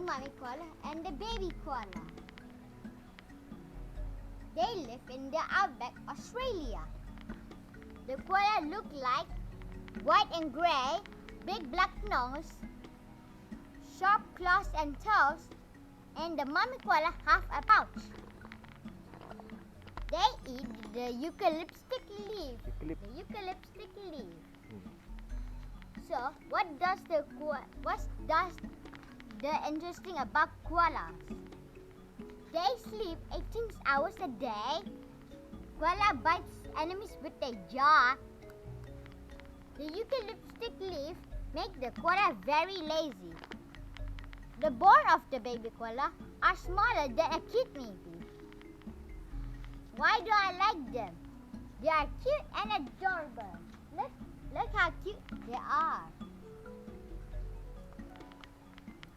mommy koala and the baby koala. They live in the outback Australia. The koala look like white and grey, big black nose, sharp claws and toes, and the mommy koala have a pouch. They eat the eucalyptus leaf. So, what does the interesting about koalas? They sleep 18 hours a day. Koala bites enemies with their jaw. The eucalyptus leaf make the koala very lazy. The bone of the baby koala are smaller than a kidney bean. Why do I like them? They are cute and adorable. Look how cute they are.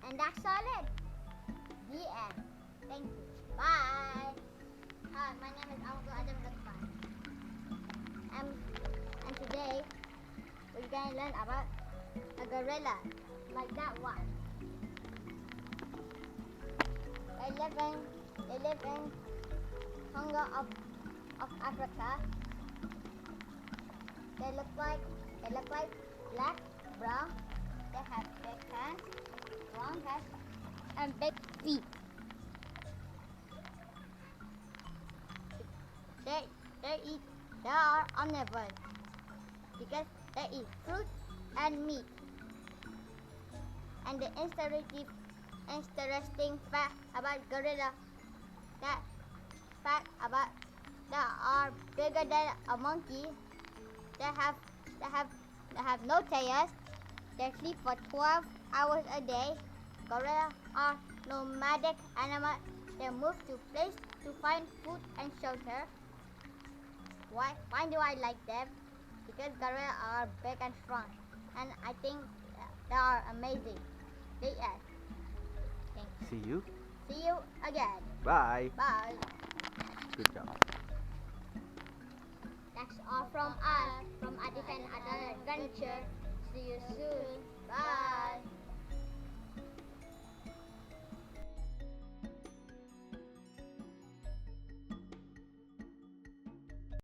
And that's all it. The end. Thank you. Bye. Hi, my name is Luqman. And today we're going to learn about a gorilla, like that one. They live in Congo of Africa. They look like black, brown. They have big hands, long heads, and big feet. They are omnivores because they eat fruit and meat. And the interesting fact about gorilla, that they are bigger than a monkey. They have no tails. They sleep for 12 hours a day. Gorillas are nomadic animals. They move to place to find food and shelter. Why do I like them? Because gorillas are big and strong, and I think they are amazing. The end. See you. See you again. Bye. Bye. Good job. That's all from us, from Adeef and Other Adventure. See you soon.